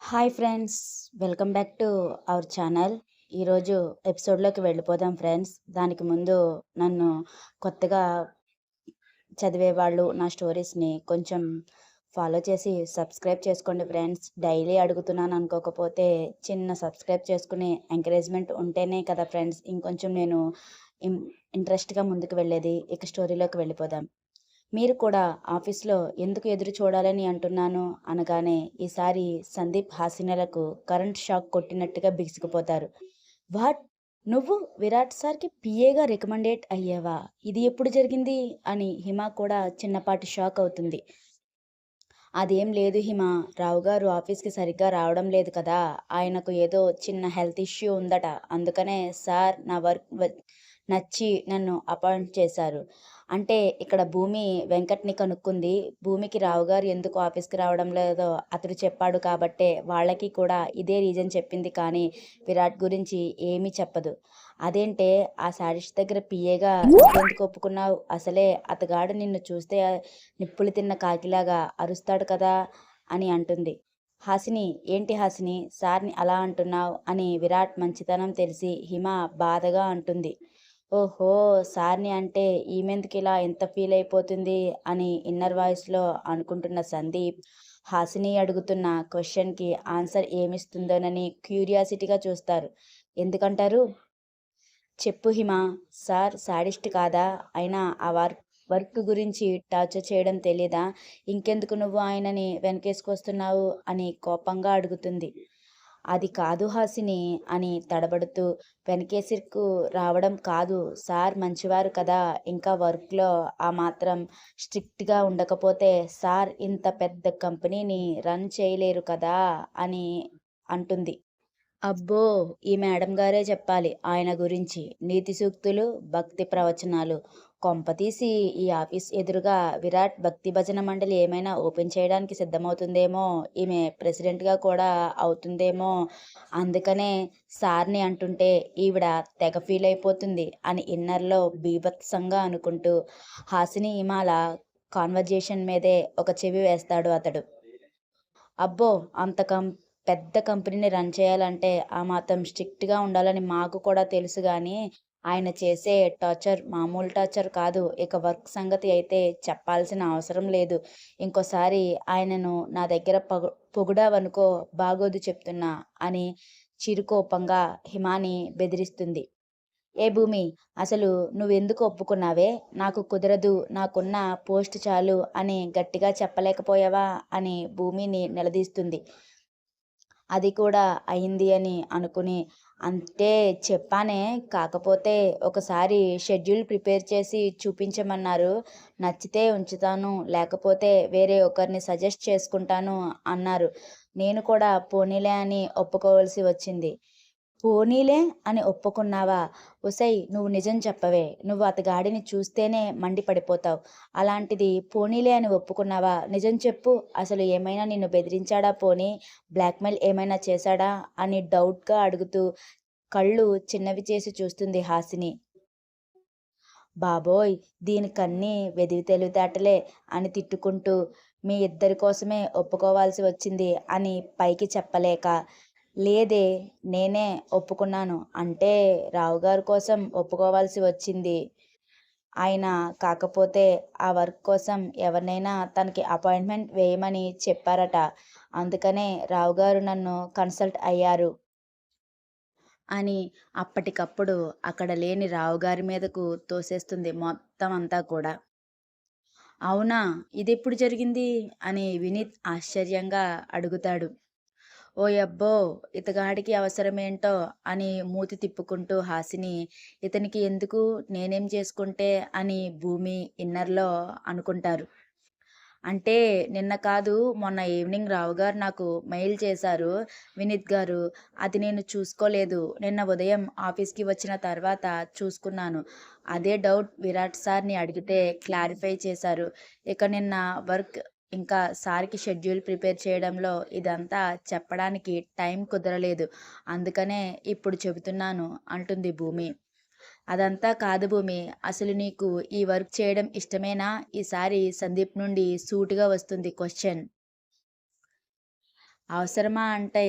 Hi friends, welcome back to our channel. ఈరోజు ఎపిసోడ్లోకి వెళ్ళిపోదాం friends. దానికి ముందు నన్ను కొత్తగా చదివేవాళ్ళు నా స్టోరీస్ని కొంచెం ఫాలో చేసి సబ్స్క్రైబ్ చేసుకోండి ఫ్రెండ్స్. డైలీ అడుగుతున్నాను అనుకోకపోతే చిన్న సబ్స్క్రైబ్ చేసుకుని ఎంకరేజ్మెంట్ ఉంటేనే కదా ఫ్రెండ్స్ ఇంకొంచెం నేను ఇంట్రెస్ట్గా ముందుకు వెళ్ళేది. ఇక స్టోరీలోకి వెళ్ళిపోదాం. మీరు కూడా ఆఫీస్లో ఎందుకు ఎదురు చూడాలని అంటున్నాను అనగానే ఈసారి సందీప్ హాసినలకు కరెంట్ షాక్ కొట్టినట్టుగా బిగుసుకుపోతారు. వాట్, నువ్వు విరాట్ సార్కి పిఏగా రికమెండేట్ అయ్యావా? ఇది ఎప్పుడు జరిగింది అని హిమ కూడా చిన్నపాటి షాక్ అవుతుంది. అదేం లేదు హిమ, రావు గారు ఆఫీస్కి సరిగ్గా రావడం లేదు కదా, ఆయనకు ఏదో చిన్న హెల్త్ ఇష్యూ ఉందట, అందుకనే సార్ నా వర్క్ నచ్చి నన్ను అపాయింట్ చేశారు. అంటే ఇక్కడ భూమి వెంకట్ని కనుక్కుంది. భూమికి రావుగారు ఎందుకు ఆఫీస్కి రావడం లేదో అతడు చెప్పాడు కాబట్టే వాళ్ళకి కూడా ఇదే రీజన్ చెప్పింది, కానీ విరాట్ గురించి ఏమీ చెప్పదు. అదేంటే ఆ శాడిస్ట్ దగ్గర పిఏగా ఎందుకు ఒప్పుకున్నావు? అసలే అతగాడు నిన్ను చూస్తే నిప్పులు తిన్న కాకిలాగా అరుస్తాడు కదా అని అంటుంది. హాసిని, ఏంటి హాసిని సార్ని అలా అంటున్నావు అని విరాట్ మంచితనం తెలిసి హిమ బాధగా అంటుంది. ఓహో, సార్ని అంటే ఈమెందుకిలా ఎంత ఫీల్ అయిపోతుంది అని ఇన్నర్ వాయిస్లో అనుకుంటున్న సందీప్ హాసిని అడుగుతున్న క్వశ్చన్కి ఆన్సర్ ఏమిస్తుందోనని క్యూరియాసిటీగా చూస్తారు. ఎందుకంటారు? చెప్పు హిమ, సార్ సాడిస్ట్ కాదా? అయినా ఆ వర్క్ గురించి టార్చర్ చేయడం తెలీదా? ఇంకెందుకు నువ్వు ఆయనని వెనకేసుకొస్తున్నావు అని కోపంగా అడుగుతుంది. అది కాదు హాసిని అని తడబడుతూ, వెనకేసిర్కు రావడం కాదు, సార్ మంచివారు కదా, ఇంకా వర్క్లో ఆ మాత్రం స్ట్రిక్ట్గా ఉండకపోతే సార్ ఇంత పెద్ద కంపెనీని రన్ చేయలేరు కదా అని అంటుంది. అబ్బో, ఈ మేడం గారే చెప్పాలి ఆయన గురించి నీతి సూక్తులు, భక్తి ప్రవచనాలు. కొంపతీసి ఈ ఆఫీస్ ఎదురుగా విరాట్ భక్తి భజన మండలి ఏమైనా ఓపెన్ చేయడానికి సిద్ధమవుతుందేమో, ఈమె ప్రెసిడెంట్గా కూడా అవుతుందేమో, అందుకనే సార్ని అంటుంటే ఈవిడ తెగ ఫీల్ అయిపోతుంది అని ఇన్నర్లో బీభత్సంగా అనుకుంటూ హాసిని హిమాల కాన్వర్జేషన్ మీదే ఒక చెవి వేస్తాడు అతడు. అబ్బో, అంత పెద్ద కంపెనీని రన్ చేయాలంటే ఆ మాత్రం స్ట్రిక్ట్గా ఉండాలని మాకు కూడా తెలుసు, కానీ ఆయన చేసే టార్చర్ మామూలు టార్చర్ కాదు. ఇక వర్క్ సంగతి అయితే చెప్పాల్సిన అవసరం లేదు. ఇంకోసారి ఆయనను నా దగ్గర పొగిడావనుకో బాగోదు చెప్తున్నా అని చిరుకోపంగా హిమాని బెదిరిస్తుంది. ఏ భూమి, అసలు నువ్వెందుకు ఒప్పుకున్నావే? నాకు కుదరదు, నాకున్న పోస్ట్ చాలు అని గట్టిగా చెప్పలేకపోయావా అని భూమిని నిలదీస్తుంది. అది కూడా అయింది అని అనుకుని, అంటే చెప్పానే, కాకపోతే ఒకసారి షెడ్యూల్ ప్రిపేర్ చేసి చూపించమన్నారు, నచ్చితే ఉంచుతాను, లేకపోతే వేరే ఒకరిని సజెస్ట్ చేసుకుంటాను అన్నారు. నేను కూడా పోనీలే అని ఒప్పుకోవలసి వచ్చింది. పోనీలే అని ఒప్పుకున్నావా? ఒసేయ్, నువ్వు నిజం చెప్పవే, నువ్వు అతగాడిని చూస్తేనే మండిపడిపోతావు. అలాంటిది పోనీలే అని ఒప్పుకున్నావా? నిజం చెప్పు, అసలు ఏమైనా నిన్ను బెదిరించాడా? పోనీ బ్లాక్మెయిల్ ఏమైనా చేశాడా అని డౌట్గా అడుగుతూ కళ్ళు చిన్నవి చేసి చూస్తుంది హాసిని. బాబోయ్, దీనికన్నీ వెదివి తెలివితేటలే అని తిట్టుకుంటూ, మీ ఇద్దరి కోసమే ఒప్పుకోవాల్సి వచ్చింది అని పైకి చెప్పలేక, లేదే, నేనే ఒప్పుకున్నాను అంటే రావుగారి కోసం ఒప్పుకోవాల్సి వచ్చింది. ఆయన కాకపోతే ఆ వర్క్ కోసం ఎవరినైనా తనకి అపాయింట్మెంట్ వేయమని చెప్పారట, అందుకనే రావుగారు నన్ను కన్సల్ట్ అయ్యారు అని అప్పటికప్పుడు అక్కడ లేని రావుగారి మీదకు తోసేస్తుంది మొత్తం అంతా కూడా. అవునా, ఇదెప్పుడు జరిగింది అని వినీత్ ఆశ్చర్యంగా అడుగుతాడు. ఓయబ్బో, ఇతగాడికి అవసరమేంటో అని మూతి తిప్పుకుంటూ హాసిని, ఇతనికి ఎందుకు, నేనేం చేసుకుంటే అని భూమి ఇన్నర్లో అనుకుంటారు. అంటే నిన్న కాదు, మొన్న ఈవినింగ్ రావుగారు నాకు మెయిల్ చేశారు వినీత్ గారు. అది నేను చూసుకోలేదు. నిన్న ఉదయం ఆఫీస్కి వచ్చిన తర్వాత చూసుకున్నాను. అదే డౌట్ విరాట్ సార్ని అడిగితే క్లారిఫై చేశారు. ఇక నిన్న వర్క్ ఇంకా సార్కి షెడ్యూల్ ప్రిపేర్ చేయడంలో ఇదంతా చెప్పడానికి టైం కుదరలేదు, అందుకనే ఇప్పుడు చెబుతున్నాను అంటుంది భూమి. అదంతా కాదు భూమి, అసలు నీకు ఈ వర్క్ చేయడం ఇష్టమేనా? ఈసారి సందీప్ నుండి సూటిగా వస్తుంది క్వశ్చన్. అవసరమా అంటే,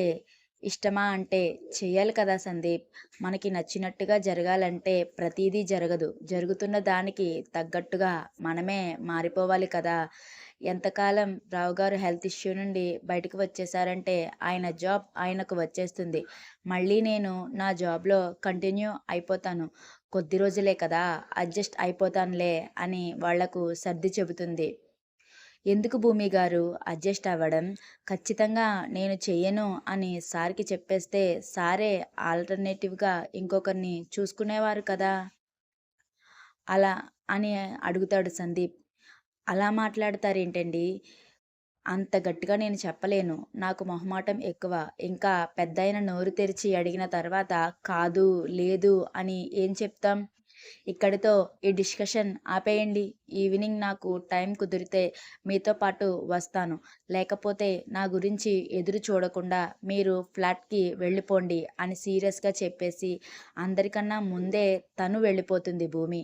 ఇష్టమా అంటే చెయ్యాలి కదా సందీప్! మనకి నచ్చినట్టుగా జరగాలంటే ప్రతీదీ జరగదు. జరుగుతున్న దానికి తగ్గట్టుగా మనమే మారిపోవాలి కదా! ఎంతకాలం రావుగారు హెల్త్ ఇష్యూ నుండి బయటకు వచ్చేసారంటే ఆయన జాబ్ ఆయనకు వచ్చేస్తుంది. మళ్ళీ నేను నా జాబ్‌లో కంటిన్యూ అయిపోతాను. కొద్ది రోజులే కదా! అడ్జస్ట్ అయిపోతానులే అని వాళ్లకు సర్ది చెబుతుంది. ఎందుకు భూమి గారు అడ్జస్ట్ అవ్వడం? ఖచ్చితంగా నేను చెయ్యను అని సార్‌కి చెప్పేస్తే సారే ఆల్టర్‌నేటివ్‌గా ఇంకొకరిని చూసుకునేవారు కదా! అలా అని అడుగుతాడు సందీప్. అలా మాట్లాడతారేంటండి? అంత గట్టిగా నేను చెప్పలేను. నాకు మొహమాటం ఎక్కువ. ఇంకా పెద్దాయన నోరు తెరిచి అడిగిన తర్వాత కాదు, లేదు అని ఏం చెప్తాం? ఇక్కడితో ఈ డిస్కషన్ ఆపేయండి. ఈవినింగ్ నాకు టైం కుదిరితే మీతో పాటు వస్తాను. లేకపోతే నా గురించి ఎదురు చూడకుండా మీరు ఫ్లాట్‌కి వెళ్ళిపోండి అని సీరియస్‌గా చెప్పేసి అందరికన్నా ముందే తను వెళ్ళిపోతుంది భూమి.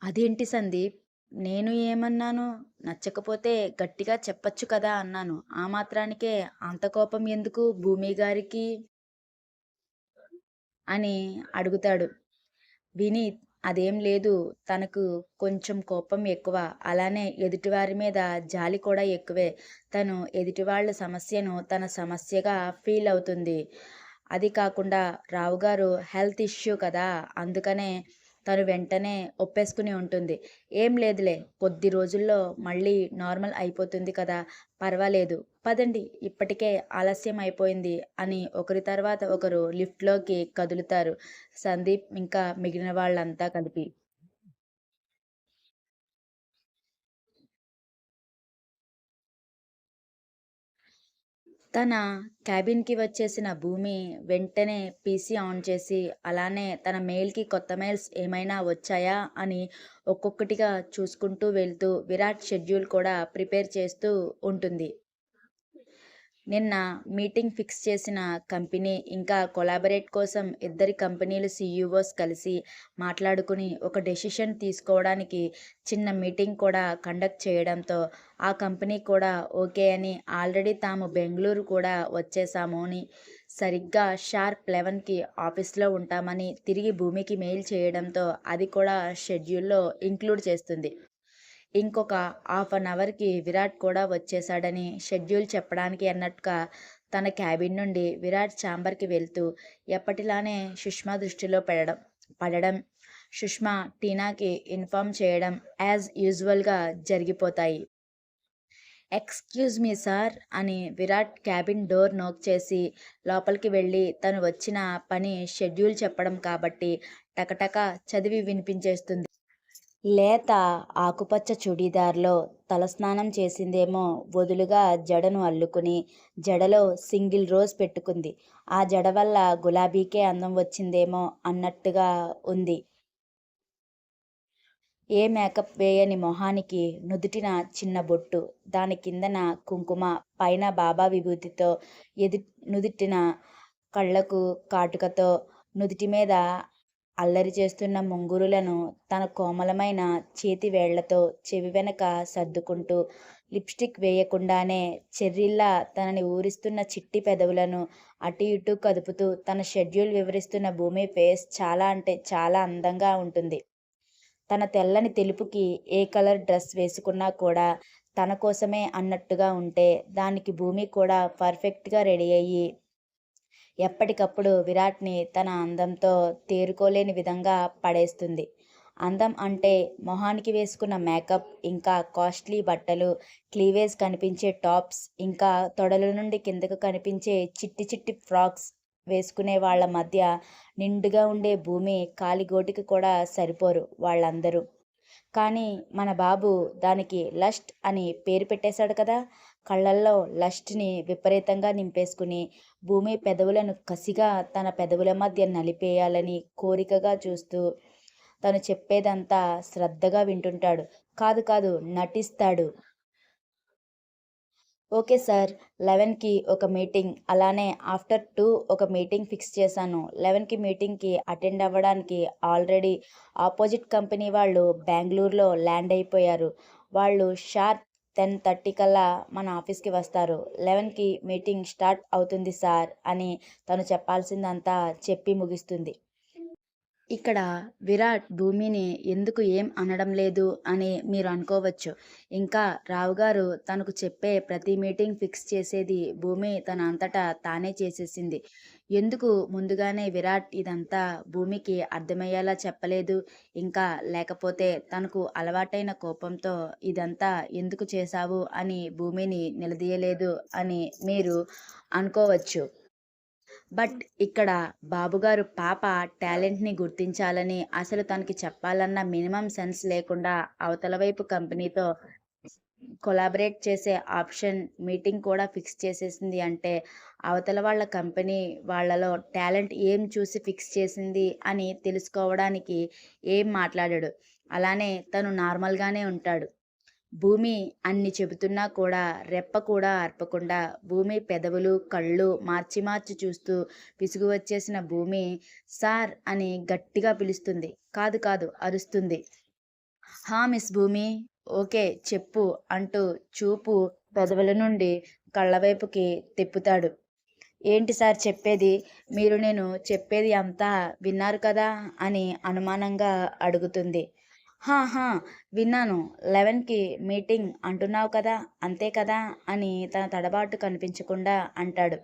అదేంటి సందీప్! నేను ఏమన్నాను? నచ్చకపోతే గట్టిగా చెప్పొచ్చు కదా అన్నాను. ఆ మాత్రానికే అంత కోపం ఎందుకు భూమి గారికి? అని అడుగుతాడు. వినీత్ అదేం లేదు. తనకు కొంచెం కోపం ఎక్కువ. అలానే ఎదుటివారి మీద జాలి కూడా ఎక్కువే. తను ఎదుటివాళ్ళ సమస్యను తన సమస్యగా ఫీల్ అవుతుంది. అది కాకుండా రావుగారు హెల్త్ ఇష్యూ కదా! అందుకనే తను వెంటనే ఒప్పేసుకుని ఉంటుంది. ఏం లేదులే కొద్ది రోజుల్లో మళ్ళీ నార్మల్ అయిపోతుంది కదా! పర్వాలేదు. పదండి ఇప్పటికే ఆలస్యం అయిపోయింది అని ఒకరి తర్వాత ఒకరు లిఫ్ట్‌లోకి కదులుతారు. సందీప్ ఇంకా మిగిలిన వాళ్ళంతా కలిపి. తన క్యాబిన్‌కి వచ్చేసిన భూమి వెంటనే పీసీ ఆన్ చేసి, అలానే తన మెయిల్‌కి కొత్త మెయిల్స్ ఏమైనా వచ్చాయా అని ఒక్కొక్కటిగా చూసుకుంటూ వెళ్తూ విరాట్ షెడ్యూల్ కూడా ప్రిపేర్ చేస్తూ ఉంటుంది. నిన్న మీటింగ్ ఫిక్స్ చేసిన కంపెనీ ఇంకా కొలాబరేట్ కోసం ఇద్దరి కంపెనీలు సీఈఓస్ కలిసి మాట్లాడుకుని ఒక డెసిషన్ తీసుకోవడానికి చిన్న మీటింగ్ కూడా కండక్ట్ చేయడంతో ఆ కంపెనీ కూడా ఓకే అని ఆల్రెడీ తాము బెంగళూరు కూడా వచ్చేసాము అని సరిగ్గా షార్ప్ 11కి ఆఫీస్లో ఉంటామని తిరిగి భూమికి మెయిల్ చేయడంతో అది కూడా షెడ్యూల్లో ఇంక్లూడ్ చేస్తుంది. ఇంకొక హాఫ్ అన్ అవర్‌కి విరాట్ కూడా వచ్చేశాడని షెడ్యూల్ చెప్పడానికి అన్నట్టుగా తన క్యాబిన్ నుండి విరాట్ ఛాంబర్‌కి వెళ్తూ ఎప్పటిలానే సుష్మా దృష్టిలో పడడం, సుష్మా టీనాకి ఇన్ఫార్మ్ చేయడం యాజ్ యూజువల్‌గా జరిగిపోతాయి. ఎక్స్‌క్యూజ్ మీ సార్ అని విరాట్ క్యాబిన్ డోర్ నోక్ చేసి లోపలికి వెళ్ళి తను వచ్చిన పని షెడ్యూల్ చెప్పడం కాబట్టి టకటక చదివి వినిపించేస్తుంది. లేత ఆకుపచ్చ చుడీదార్‌లో తలస్నానం చేసిందేమో వదులుగా జడను అల్లుకుని, జడలో సింగిల్ రోజ్ పెట్టుకుంది. ఆ జడ వల్ల గులాబీకే అందం వచ్చిందేమో అన్నట్టుగా ఉంది. ఏ మేకప్ వేయని మొహానికి నుదుటిన చిన్న బొట్టు, దాని కిందన కుంకుమ, పైన బాబా విభూతితో, ఎదు నుదిటిన కళ్ళకు కాటుకతో, నుదిటి మీద అల్లరి చేస్తున్న ముంగురులను తన కోమలమైన చేతి వేళ్లతో చెవి వెనక సర్దుకుంటూ, లిప్‌స్టిక్ వేయకుండానే చెర్రీల్లా తనని ఊరిస్తున్న చిట్టి పెదవులను అటూ ఇటూ కదుపుతూ తన షెడ్యూల్ వివరిస్తున్న భూమి ఫేస్ చాలా అంటే చాలా అందంగా ఉంటుంది. తన తెల్లని తెలుపుకి ఏ కలర్ డ్రెస్ వేసుకున్నా కూడా తన కోసమే అన్నట్టుగా ఉంటే, దానికి భూమి కూడా పర్ఫెక్ట్‌గా రెడీ అయ్యి ఎప్పటికప్పుడు విరాట్‌ని తన అందంతో తేరుకోలేని విధంగా పడేస్తుంది. అందం అంటే మొహానికి వేసుకున్న మేకప్, ఇంకా కాస్ట్‌లీ బట్టలు, క్లీవేజ్ కనిపించే టాప్స్, ఇంకా తొడల నుండి కిందకు కనిపించే చిట్టి చిట్టి ఫ్రాక్స్ వేసుకునే వాళ్ళ మధ్య నిండుగా ఉండే భూమి కాలిగోటికి కూడా సరిపోరు వాళ్ళందరూ. కానీ మన బాబు దానికి లస్ట్ అని పేరు పెట్టేశాడు కదా! కళ్ళల్లో లస్ట్‌ని విపరీతంగా నింపేసుకుని, భూమి పెదవులను కసిగా తన పెదవుల మధ్య నలిపేయాలని కోరికగా చూస్తూ, తను చెప్పేదంతా శ్రద్ధగా వింటుంటాడు. కాదు కాదు నటిస్తాడు. Okay sir. 11కి ఒక మీటింగ్, అలానే ఆఫ్టర్ 2 ఒక మీటింగ్ ఫిక్స్ చేశాను. 11కి మీటింగ్‌కి అటెండ్ అవ్వడానికి ఆల్రెడీ ఆపోజిట్ కంపెనీ వాళ్ళు బెంగుళూరులో ల్యాండ్ అయిపోయారు. వాళ్ళు షార్ప్ 10:30 కల్లా మన ఆఫీస్కి వస్తారు. 11కి మీటింగ్ స్టార్ట్ అవుతుంది సార్ అని తను చెప్పాల్సిందంతా చెప్పి ముగిస్తుంది. ఇక్కడ విరాట్ భూమిని ఎందుకు ఏం అనడం లేదు అని మీరు అనుకోవచ్చు. ఇంకా రావుగారు తనకు చెప్పే ప్రతి మీటింగ్ ఫిక్స్ చేసేది భూమి తన అంతటా తానే చేసేసింది. ఎందుకు ముందుగానే విరాట్ ఇదంతా భూమికి అర్థమయ్యేలా చెప్పలేదు? ఇంకా లేకపోతే తనకు అలవాటైన కోపంతో ఇదంతా ఎందుకు చేశావు అని భూమిని నిలదీయలేదు అని మీరు అనుకోవచ్చు. బట్ ఇక్కడ బాబుగారు పాప టాలెంట్‌ని గుర్తించాలని, అసలు తనకి చెప్పాలన్న మినిమమ్ సెన్స్ లేకుండా అవతల వైపు కంపెనీతో కొలాబరేట్ చేసే ఆప్షన్ మీటింగ్ కూడా ఫిక్స్ చేసేసింది అంటే, అవతల వాళ్ళ కంపెనీ వాళ్ళలో టాలెంట్ ఏం చూసి ఫిక్స్ చేసింది అని తెలుసుకోవడానికి ఏం మాట్లాడడు. అలానే తను నార్మల్‌గానే ఉంటాడు. భూమి అన్ని చెబుతున్నా కూడా రెప్ప కూడా ఆర్పకుండా భూమి పెదవులు, కళ్ళు మార్చి మార్చి చూస్తూ విసుగు వచ్చేసిన భూమి సార్ అని గట్టిగా పిలుస్తుంది. కాదు కాదు అరుస్తుంది. హా మిస్ భూమి, ఓకే చెప్పు అంటూ చూపు పెదవుల నుండి కళ్ళవైపుకి తిప్పుతాడు. ఏంటి సార్ చెప్పేది? మీరు నేను చెప్పేది అంతా విన్నారు కదా అని అనుమానంగా అడుగుతుంది. హా! హా! విన్నాను. 11కి మీటింగ్ అంటున్నావు కదా! అంతే కదా! అని తన తడబాటు కనిపించకుండా అంటాడు.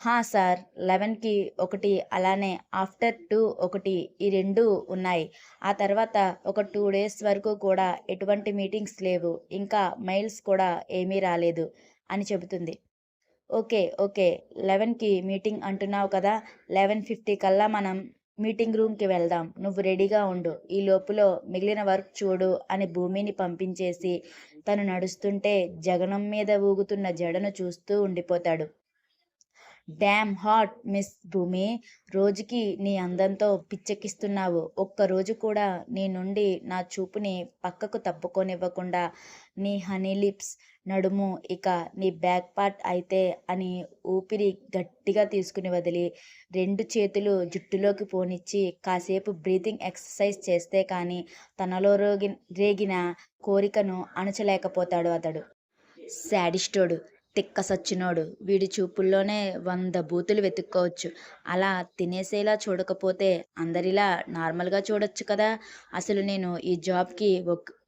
హా! సార్ 11కి ఒకటి అలానే ఆఫ్టర్ 2 ఒకటి ఈ 2 ఉన్నాయి. ఆ తర్వాత ఒక 2 డేస్ వరకు కూడా ఎటువంటి మీటింగ్స్ లేవు. ఇంకా మెయిల్స్ కూడా ఏమీ రాలేదు అని చెబుతుంది. ఓకే. ఓకే. 11కి మీటింగ్ అంటున్నావు కదా! 11:50 కల్లా మనం మీటింగ్ రూమ్‌కి వెళ్దాం. నువ్వు రెడీగా ఉండు. ఈ లోపులో మిగిలిన వర్క్ చూడు అని భూమిని పంపించేసి తను నడుస్తుంటే జగనం మీద ఊగుతున్న జడను చూస్తూ ఉండిపోతాడు. డామ్ హాట్ మిస్ భూమి, రోజుకి నీ అందంతో పిచ్చెక్కిస్తున్నావు. ఒక్కరోజు కూడా నీ నుండి నా చూపుని పక్కకు తప్పుకోనివ్వకుండా నీ హనీ లిప్స్, నడుము, ఇక నీ బ్యాక్ పార్ట్ అయితే అని ఊపిరి గట్టిగా తీసుకుని వదిలి 2 చేతులు జుట్టులోకి పోనిచ్చి కాసేపు బ్రీతింగ్ ఎక్సర్సైజ్ చేస్తే కానీ తనలో రేగిన కోరికను అణచలేకపోతాడు అతడు. శాడిస్టోడు, తిక్క సచ్చినోడు. వీడి చూపుల్లోనే 100 బూతులు వెతుక్కోవచ్చు. అలా తినేసేలా చూడకపోతే అందరిలా నార్మల్‌గా చూడొచ్చు కదా! అసలు నేను ఈ జాబ్‌కి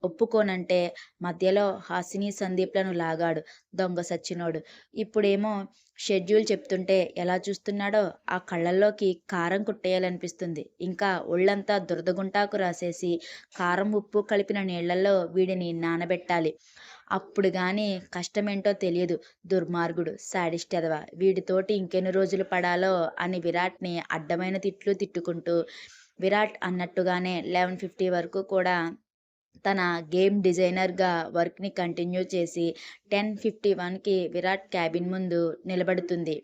ఒప్పుకోనంటే మధ్యలో హాసిని, సందీప్‌లను లాగాడు దొంగ సచ్చినోడు. ఇప్పుడేమో షెడ్యూల్ చెప్తుంటే ఎలా చూస్తున్నాడో ఆ కళ్ళల్లోకి కారం కుట్టేయాలనిపిస్తుంది. ఇంకా ఒళ్ళంతా దురదగుంటాకు రాసేసి కారం, ఉప్పు కలిపిన నీళ్ళల్లో వీడిని నానబెట్టాలి. అప్పుడు గాని కష్టమేంటో తెలియదు. దుర్మార్గుడు, శాడిస్ట్ ఎదవ. వీడితోటి ఇంకెన్ని రోజులు పడాలో అని విరాట్‌ని అడ్డమైన తిట్లు తిట్టుకుంటూ, విరాట్ అన్నట్టుగానే 11:50 వరకు కూడా తన గేమ్ డిజైనర్‌గా వర్క్‌ని కంటిన్యూ చేసి 10:51కి విరాట్ క్యాబిన్ ముందు నిలబడుతుంది.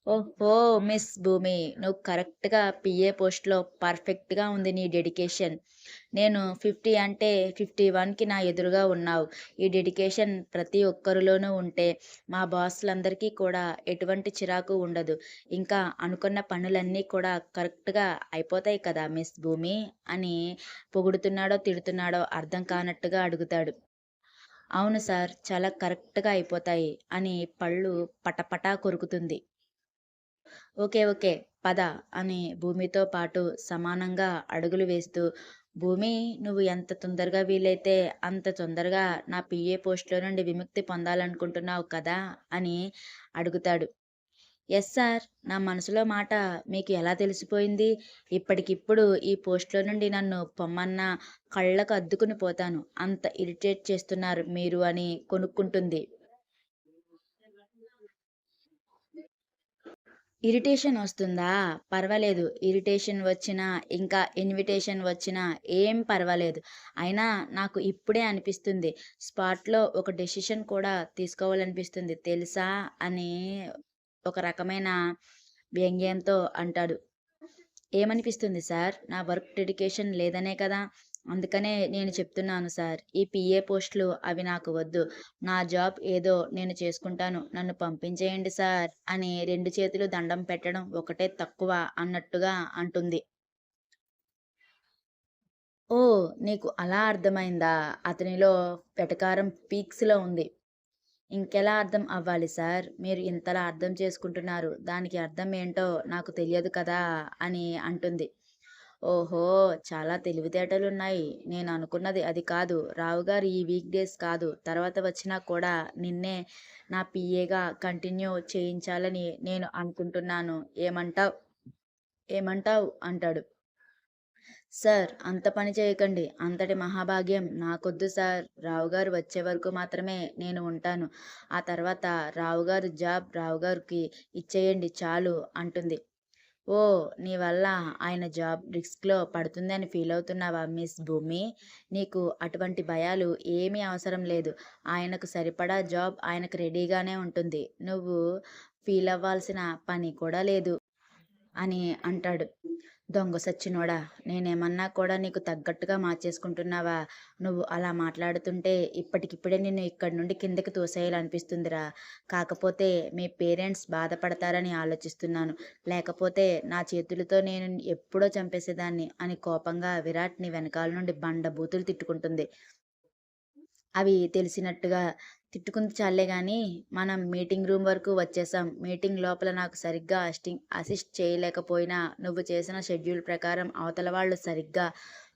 ఓహో! మిస్ భూమి, నువ్వు కరెక్ట్‌గా పీఏ పోస్ట్‌లో పర్ఫెక్ట్‌గా ఉంది నీ డెడికేషన్. నేను 50 అంటే 51కి నా ఎదురుగా ఉన్నావు. ఈ డెడికేషన్ ప్రతి ఒక్కరిలోనూ ఉంటే మా బాస్‌లందరికీ కూడా ఎటువంటి చిరాకు ఉండదు. ఇంకా అనుకున్న పనులన్నీ కూడా కరెక్ట్‌గా అయిపోతాయి కదా మిస్ భూమి అని పొగుడుతున్నాడో, తిడుతున్నాడో అర్థం కానట్టుగా అడుగుతాడు. అవును సార్. చాలా కరెక్ట్‌గా అయిపోతాయి అని పళ్ళు పటపటా కొరుకుతుంది. ఓకే. ఓకే. పద అని భూమితో పాటు సమానంగా అడుగులు వేస్తూ, భూమి, నువ్వు ఎంత తొందరగా వీలైతే అంత తొందరగా నా పీఏ పోస్ట్‌లో నుండి విముక్తి పొందాలనుకుంటున్నావు కదా! అని అడుగుతాడు. Yes sir. నా మనసులో మాట మీకు ఎలా తెలిసిపోయింది? ఇప్పటికిప్పుడు ఈ పోస్ట్‌లో నుండి నన్ను పొమ్మన్నా కళ్ళకు అద్దుకుని పోతాను. అంత ఇరిటేట్ చేస్తున్నారు మీరు అని కొనుక్కుంటుంది. ఇరిటేషన్ వస్తుందా? పర్వాలేదు. ఇరిటేషన్ వచ్చినా, ఇంకా ఇన్విటేషన్ వచ్చినా ఏం పర్వాలేదు. అయినా నాకు ఇప్పుడే అనిపిస్తుంది. స్పాట్‌లో ఒక డెసిషన్ కూడా తీసుకోవాలనిపిస్తుంది తెలుసా? అని ఒక రకమైన వ్యంగ్యంతో అంటాడు. ఏమనిపిస్తుంది సార్? నా వర్క్ డెడికేషన్ లేదనే కదా! అందుకనే నేను చెప్తున్నాను సార్. ఈ పీఏ పోస్టులు అవి నాకు వద్దు. నా జాబ్ ఏదో నేను చేసుకుంటాను. నన్ను పంపించేయండి సార్ అని 2 చేతులు దండం పెట్టడం ఒకటే తక్కువ అన్నట్టుగా అంటుంది. ఓహ్! నీకు అలా అర్థమైందా? అతనిలో వెటకారం పీక్స్‌లో ఉంది. ఇంకెలా అర్థం అవ్వాలి సార్? మీరు ఇంతలా అర్థం చేసుకుంటున్నారు. దానికి అర్థం ఏంటో నాకు తెలియదు కదా! అని అంటుంది. ఓహో! చాలా తెలివితేటలున్నాయి. నేను అనుకున్నది అది కాదు. రావుగారు ఈ వీక్ డేస్ కాదు, తర్వాత వచ్చినా కూడా నిన్నే నా పీఏగా కంటిన్యూ చేయించాలని నేను అనుకుంటున్నాను. ఏమంటావ్? ఏమంటావ్? అంటాడు. సార్ అంత పని చేయకండి. అంతటి మహాభాగ్యం నాకొద్దు సార్. రావుగారు వచ్చే వరకు మాత్రమే నేను ఉంటాను. ఆ తర్వాత రావుగారు జాబ్ రావుగారికి ఇచ్చేయండి చాలు అంటుంది. ఓహ్! నీ వల్ల ఆయన జాబ్ రిస్క్‌లో పడుతుందని ఫీలవుతున్నావా మిస్ భూమి? నీకు అటువంటి భయాలు ఏమీ అవసరం లేదు. ఆయనకు సరిపడా జాబ్ ఆయనకు రెడీగానే ఉంటుంది. నువ్వు ఫీలవ్వాల్సిన పని కూడా లేదు అని అంటాడు. దొంగ సచ్చినోడా! నేనేమన్నా కూడా నీకు తగ్గట్టుగా మార్చేసుకుంటున్నావా? నువ్వు అలా మాట్లాడుతుంటే ఇప్పటికిప్పుడే నిన్ను ఇక్కడి నుండి కిందకి తోసేయాలనిపిస్తుందిరా! కాకపోతే మీ పేరెంట్స్ బాధపడతారని ఆలోచిస్తున్నాను. లేకపోతే నా చేతులతో నేను ఎప్పుడో చంపేసేదాన్ని అని కోపంగా విరాట్‌ని వెనకాల నుండి బండ బూతులు తిట్టుకుంటుంది. అవి తెలిసినట్టుగా తిట్టుకుంది చాల్లే గానీ, మనం మీటింగ్ రూమ్ వరకు వచ్చేసాం. మీటింగ్ లోపల నాకు సరిగ్గా అసిస్ట్ చేయలేకపోయినా, నువ్వు చేసిన షెడ్యూల్ ప్రకారం అవతల వాళ్ళు సరిగ్గా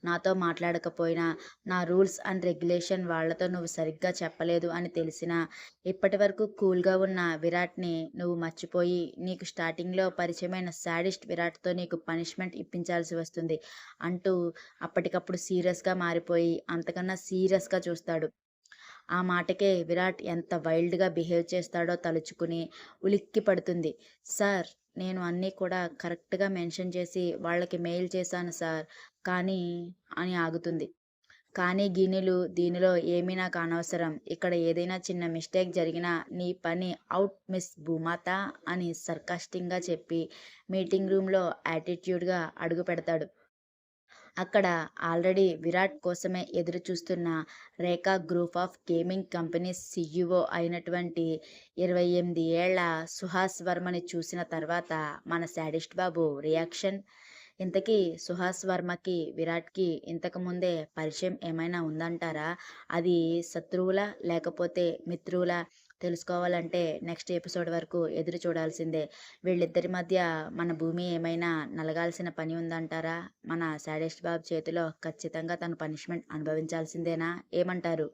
నాతో మాట్లాడకపోయినా, నా రూల్స్ అండ్ రెగ్యులేషన్ వాళ్ళతో నువ్వు సరిగ్గా చెప్పలేదు అని తెలిసినా, ఇప్పటివరకు కూల్‌గా ఉన్న విరాట్‌ని నువ్వు మర్చిపోయి, నీకు స్టార్టింగ్‌లో పరిచయమైన శాడిస్ట్ విరాట్‌తో నీకు పనిష్మెంట్ ఇప్పించాల్సి వస్తుంది అంటూ అప్పటికప్పుడు సీరియస్‌గా మారిపోయి, అంతకన్నా సీరియస్‌గా చూస్తాడు. ఆ మాటకే విరాట్ ఎంత వైల్డ్‌గా బిహేవ్ చేస్తాడో తలుచుకుని ఉలిక్కి పడుతుంది. సార్ నేను అన్నీ కూడా కరెక్ట్‌గా మెన్షన్ చేసి వాళ్ళకి మెయిల్ చేశాను సార్. కానీ అని ఆగుతుంది. కానీ గీనీలు దీనిలో ఏమీ నాకు అనవసరం. ఇక్కడ ఏదైనా చిన్న మిస్టేక్ జరిగినా నీ పని ఔట్ మిస్ భూమాత అని సర్కాస్టింగ్‌గా చెప్పి మీటింగ్ రూమ్‌లో యాటిట్యూడ్‌గా అడుగుపెడతాడు. అక్కడ ఆల్రెడీ విరాట్ కోసమే ఎదురు చూస్తున్న Rekha group of gaming companies CEO అయినటువంటి 28 ఏళ్ల సుహాస్ వర్మని చూసిన తర్వాత మన శాడిస్ట్ బాబు రియాక్షన్. ఇంతకీ సుహాస్ వర్మకి విరాట్‌కి ఇంతకు ముందే పరిచయం ఏమైనా ఉందంటారా? అది శత్రువులా? లేకపోతే మిత్రులా? తెలుసుకోవాలంటే నెక్స్ట్ ఎపిసోడ్ వరకు ఎదురు చూడాల్సిందే. వీళ్ళిద్దరి మధ్య మన భూమి ఏమైనా నలగాల్సిన పని ఉందంటారా? మన శాడిస్ట్ బాబు చేతిలో ఖచ్చితంగా తను పనిష్మెంట్ అనుభవించాల్సిందేనా? ఏమంటారు?